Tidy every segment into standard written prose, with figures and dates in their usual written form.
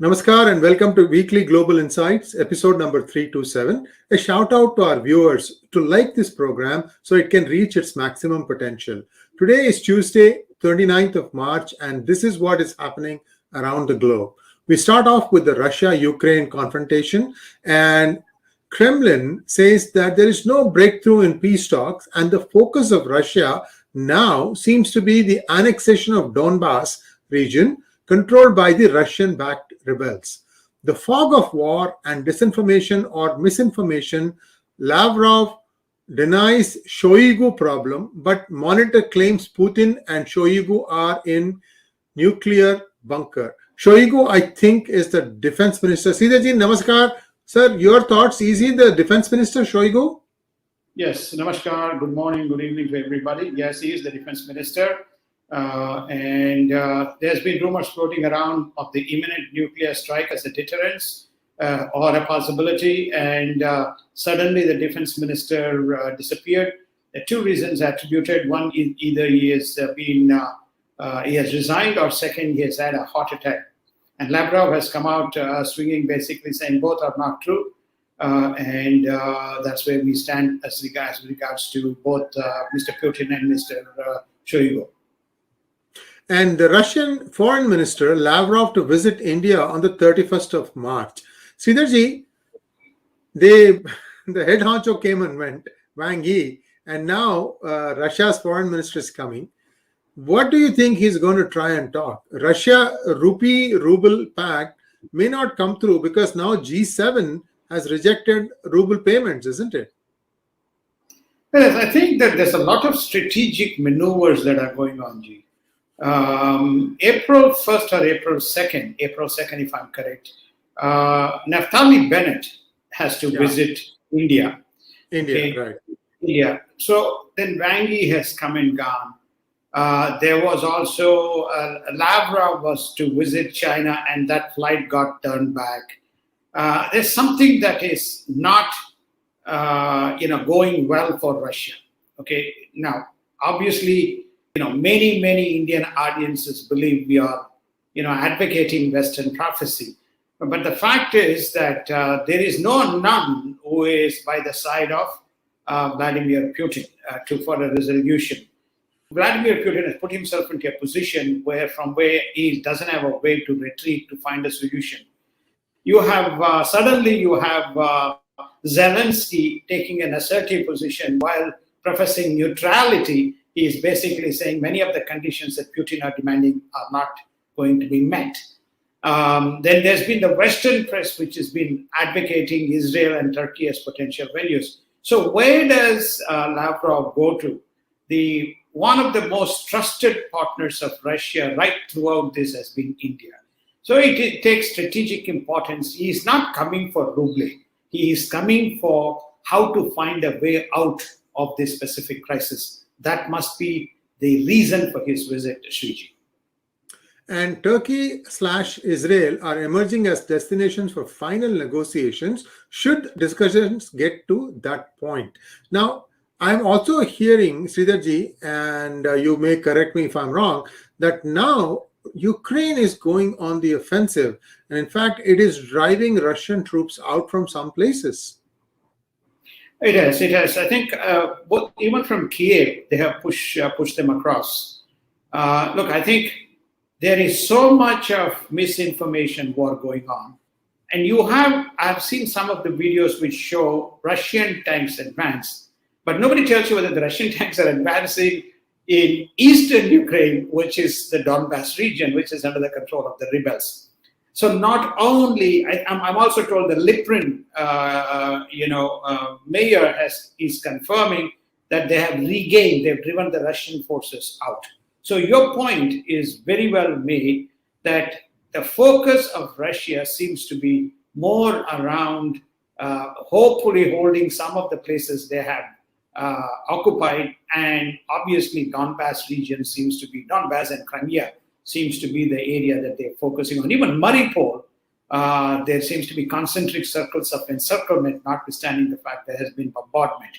Namaskar and welcome to Weekly Global Insights, episode number 327. A shout out to our viewers to like this program so it can reach its maximum potential. Today is Tuesday, 29th of March, and this is what is happening around the globe. We start off with the Russia-Ukraine confrontation, and Kremlin says that there is no breakthrough in peace talks, and the focus of Russia now seems to be the annexation of Donbas region, controlled by the Russian-backed rebels. The fog of war and disinformation or misinformation, Lavrov denies Shoigu problem, but monitor claims Putin and Shoigu are in nuclear bunker. Shoigu, I think, is the Defence Minister. Sridharji, namaskar. Sir, your thoughts? Is he the Defence Minister, Shoigu? Yes, namaskar. Good morning, good evening to everybody. Yes, he is the Defence Minister. There's been rumors floating around of the imminent nuclear strike as a deterrence or a possibility, and suddenly the defense minister disappeared. There are two reasons attributed. One is either he has resigned, or second, he has had a heart attack. And Lavrov has come out swinging, basically saying both are not true. That's where we stand as regards to both Mr. Putin and Mr. Shoigu. And the Russian Foreign Minister Lavrov to visit India on the 31st of March. Sridharji, the head honcho came and went, Wang Yi, and now Russia's Foreign Minister is coming. What do you think he's going to try and talk? Ruble pact may not come through because now G7 has rejected ruble payments, isn't it? Yes, I think that there's a lot of strategic maneuvers that are going on, G. April 1st or April 2nd if I'm correct, Naftali Bennett has to visit India. Right. India. So then Wang Yi has come and gone. There was also Lavrov was to visit China, and that flight got turned back. There's something that is not going well for Russia. Okay, now obviously, many Indian audiences believe we are, advocating Western prophecy. But the fact is that there is none who is by the side of Vladimir Putin for a resolution. Vladimir Putin has put himself into a position from where he doesn't have a way to retreat to find a solution. You have suddenly Zelensky taking an assertive position while professing neutrality. He is basically saying many of the conditions that Putin are demanding are not going to be met. Then there's been the Western press, which has been advocating Israel and Turkey as potential venues. So where does Lavrov go to? One of the most trusted partners of Russia right throughout this has been India. So it takes strategic importance. He is not coming for Ruble. He is coming for how to find a way out of this specific crisis. That must be the reason for his visit to Sree. And Turkey/Israel are emerging as destinations for final negotiations should discussions get to that point. Now, I'm also hearing, Sridharji, and you may correct me if I'm wrong, that now Ukraine is going on the offensive. And in fact, it is driving Russian troops out from some places. It has. I think even from Kiev, they have pushed them across. Look, I think there is so much of misinformation war going on. And I've seen some of the videos which show Russian tanks advance, but nobody tells you whether the Russian tanks are advancing in eastern Ukraine, which is the Donbas region, which is under the control of the rebels. So not only, I'm also told the Liprin, mayor is confirming that they've driven the Russian forces out. So your point is very well made that the focus of Russia seems to be more around hopefully holding some of the places they have occupied, and obviously Donbas and Crimea seems to be the area that they're focusing on. Even Mariupol, there seems to be concentric circles of encirclement, notwithstanding the fact there has been bombardment.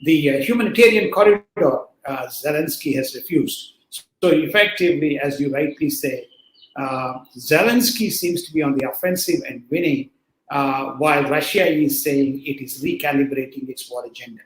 The humanitarian corridor, Zelensky has refused. So effectively, as you rightly say, Zelensky seems to be on the offensive and winning, while Russia is saying it is recalibrating its war agenda.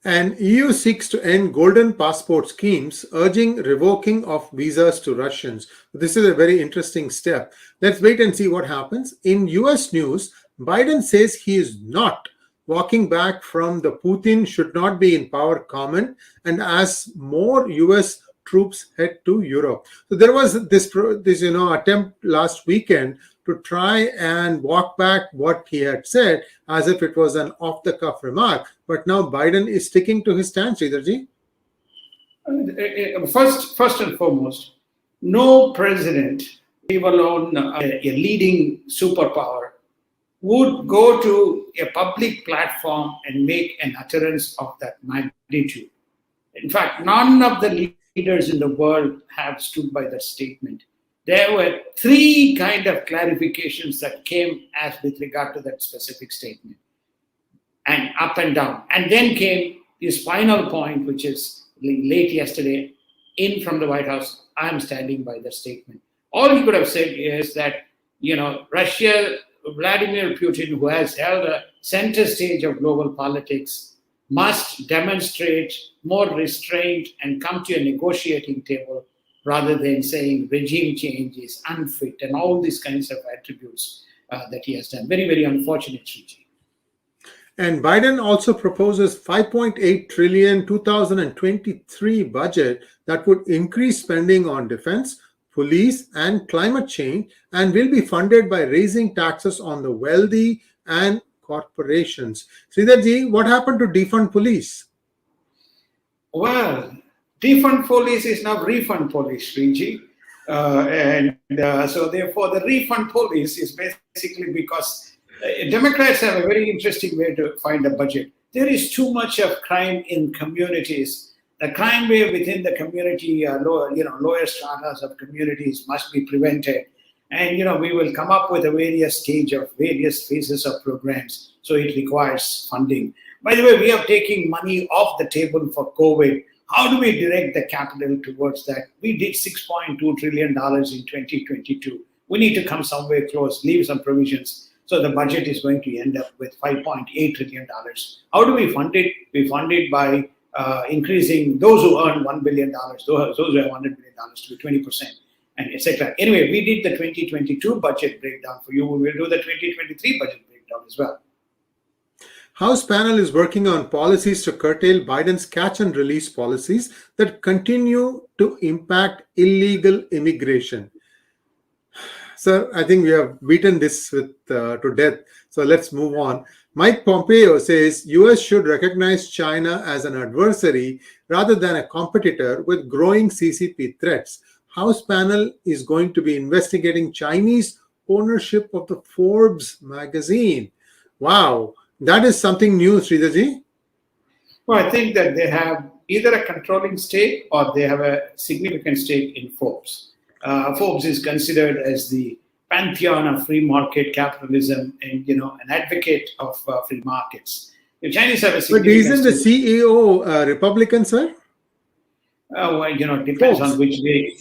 And EU seeks to end golden passport schemes, urging revoking of visas to Russians. This is a very interesting step. Let's wait and see what happens. In US news, Biden says he is not walking back from the Putin should not be in power comment, and as more US troops head to Europe. So there was this attempt last weekend to try and walk back what he had said as if it was an off-the-cuff remark. But now Biden is sticking to his stance, Sridharji. First and foremost, no president, leave alone a leading superpower, would go to a public platform and make an utterance of that magnitude. In fact, none of the leaders in the world have stood by that statement. There were three kind of clarifications that came as with regard to that specific statement, and up and down. And then came his final point, which is late yesterday, in from the White House, I am standing by the statement. All he could have said is that, Russia, Vladimir Putin, who has held a center stage of global politics, must demonstrate more restraint and come to a negotiating table rather than saying regime change is unfit and all these kinds of attributes that he has done. Very, very unfortunate, Sriji. And Biden also proposes 5.8 trillion 2023 budget that would increase spending on defense, police, and climate change, and will be funded by raising taxes on the wealthy and corporations. Sridharji, what happened to defund police? Well, defund police is now refund police, Sriji. So therefore the refund police is basically because Democrats have a very interesting way to find a budget. There is too much of crime in communities. The crime wave within the community, lower stratas of communities must be prevented. And, we will come up with a various phases of programs. So it requires funding. By the way, we are taking money off the table for COVID. How do we direct the capital towards that? We did $6.2 trillion in 2022. We need to come somewhere close, leave some provisions. So the budget is going to end up with $5.8 trillion. How do we fund it? We fund it by increasing those who earn $1 billion, those who have $100 billion to be 20%, and etc. Anyway, we did the 2022 budget breakdown for you. We will do the 2023 budget breakdown as well. House panel is working on policies to curtail Biden's catch and release policies that continue to impact illegal immigration. Sir, I think we have beaten this to death. So let's move on. Mike Pompeo says US should recognize China as an adversary rather than a competitor with growing CCP threats. House panel is going to be investigating Chinese ownership of the Forbes magazine. Wow, that is something new, Sridharji. Well, I think that they have either a controlling stake or they have a significant stake in Forbes. Forbes is considered as the pantheon of free market capitalism and, an advocate of free markets. The Chinese have a significant But isn't the CEO Republican, sir? Well, it depends on which day.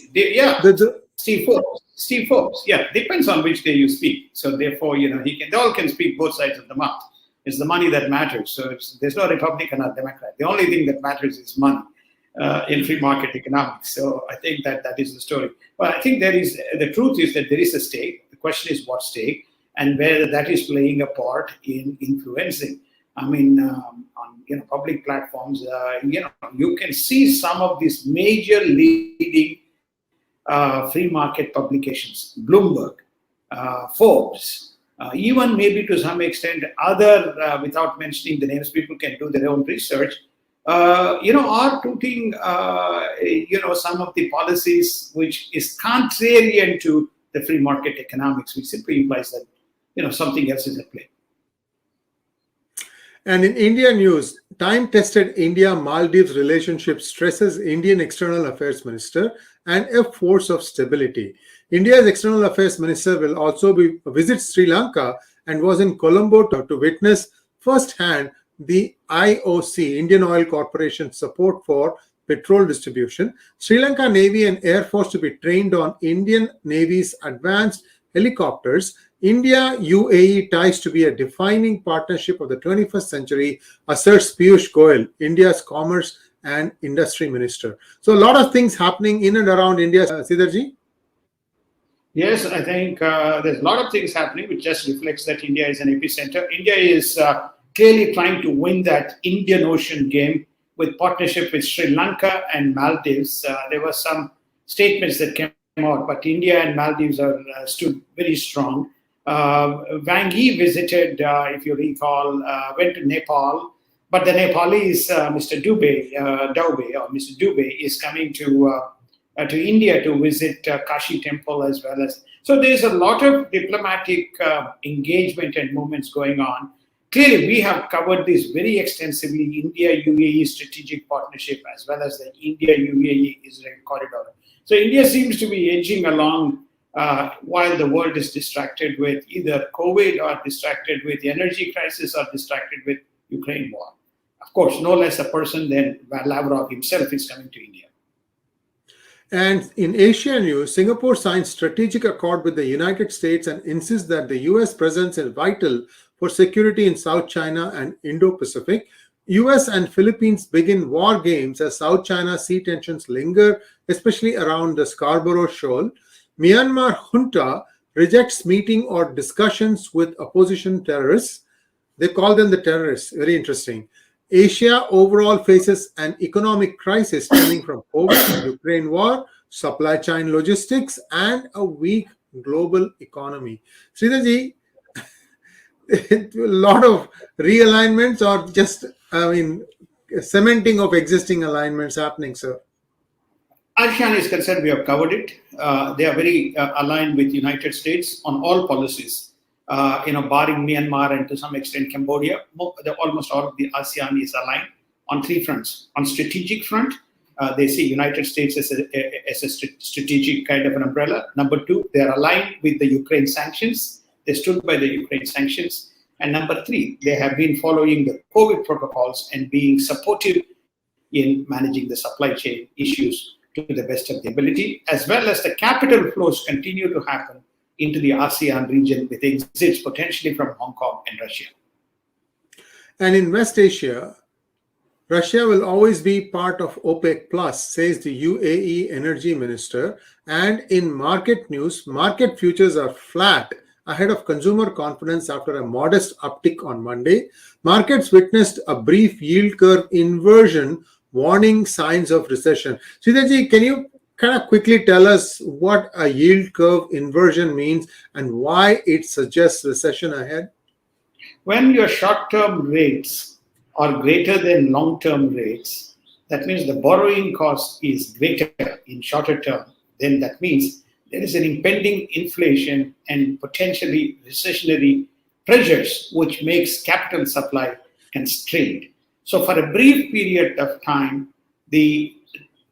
Steve Forbes. Yeah, depends on which day you speak. So therefore, they all can speak both sides of the mouth. It's the money that matters. So there's no Republican or Democrat. The only thing that matters is money in free market economics. So I think that is the story. But I think the truth is that there is a stake. The question is what stake and whether that is playing a part in influencing. I mean, on public platforms, you can see some of these major leading free market publications, Bloomberg, Forbes, even maybe to some extent other, without mentioning the names, people can do their own research, are putting, some of the policies which is contrarian to the free market economics, which simply implies that, something else is at play. And in India news, time-tested India-Maldives relationship stresses Indian External Affairs Minister and a force of stability. India's External Affairs Minister will also visit Sri Lanka and was in Colombo to witness firsthand the IOC, Indian Oil Corporation, support for petrol distribution. Sri Lanka Navy and Air Force to be trained on Indian Navy's advanced helicopters. India UAE ties to be a defining partnership of the 21st century, asserts Piyush Goyal, India's Commerce and Industry Minister. So a lot of things happening in and around India, Sridharji. Yes, I think there's a lot of things happening, which just reflects that India is an epicenter. India is clearly trying to win that Indian Ocean game with partnership with Sri Lanka and Maldives. There were some statements that came out, but India and Maldives are stood very strong. Wang Yi visited, if you recall, went to Nepal, but the Nepalese, Mr. Dubey is coming to India to visit Kashi Temple as well as. So there's a lot of diplomatic engagement and movements going on. Clearly, we have covered this very extensively, India-UAE strategic partnership as well as the India-UAE-Israel corridor. So India seems to be edging along while the world is distracted with either COVID or distracted with the energy crisis or distracted with Ukraine war. Of course, no less a person than Lavrov himself is coming to India. And in Asia news, Singapore signs strategic accord with the United States and insists that the US presence is vital for security in South China and Indo-Pacific. US and Philippines begin war games as South China Sea tensions linger, especially around the Scarborough Shoal. Myanmar junta rejects meeting or discussions with opposition terrorists. They call them the terrorists. Very interesting. Asia overall faces an economic crisis stemming from COVID, Ukraine war, supply chain logistics, and a weak global economy. Sridharji, a lot of realignments or just, cementing of existing alignments happening, sir? ASEAN is concerned, we have covered it. They are very aligned with the United States on all policies. Barring Myanmar and to some extent Cambodia, almost all of the ASEAN is aligned on three fronts. On strategic front, they see United States as a strategic kind of an umbrella. Number two, they are aligned with the Ukraine sanctions. They stood by the Ukraine sanctions. And number three, they have been following the COVID protocols and being supportive in managing the supply chain issues to the best of their ability, as well as the capital flows continue to happen into the ASEAN region with exits potentially from Hong Kong and Russia. And in West Asia, Russia will always be part of OPEC Plus, says the UAE energy minister. And in market news, market futures are flat ahead of consumer confidence after a modest uptick on Monday. Markets witnessed a brief yield curve inversion, warning signs of recession. Sridharji, can you kind of quickly tell us what a yield curve inversion means and why it suggests recession ahead? When your short-term rates are greater than long-term rates, that means the borrowing cost is greater in shorter term. Then that means there is an impending inflation and potentially recessionary pressures, which makes capital supply constrained. So for a brief period of time, the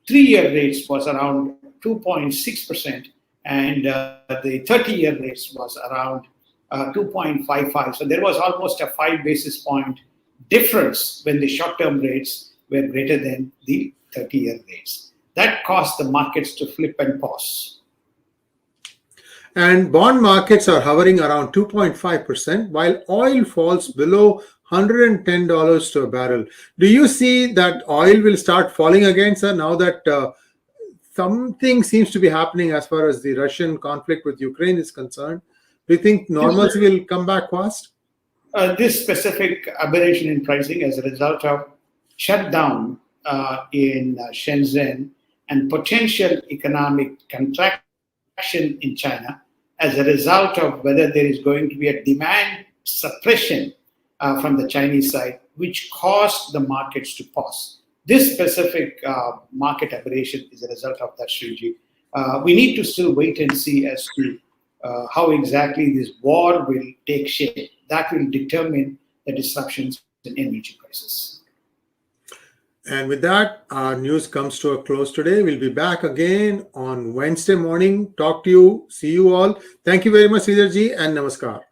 3-year rates was around 2.6% and the 30-year rates was around 2.55. So there was almost a 5 basis point difference when the short-term rates were greater than the 30-year rates. That caused the markets to flip and pause. And bond markets are hovering around 2.5%, while oil falls below $110 to a barrel. Do you see that oil will start falling again, sir, now that something seems to be happening as far as the Russian conflict with Ukraine is concerned? Do you think normalcy will come back fast? This specific aberration in pricing as a result of shutdown in Shenzhen and potential economic contraction in China as a result of whether there is going to be a demand suppression from the Chinese side, which caused the markets to pause. This specific market aberration is a result of that strategy. We need to still wait and see as to how exactly this war will take shape. That will determine the disruptions in energy prices. And with that, our news comes to a close today. We'll be back again on Wednesday morning. Talk to you. See you all. Thank you very much, Sridharji, and namaskar.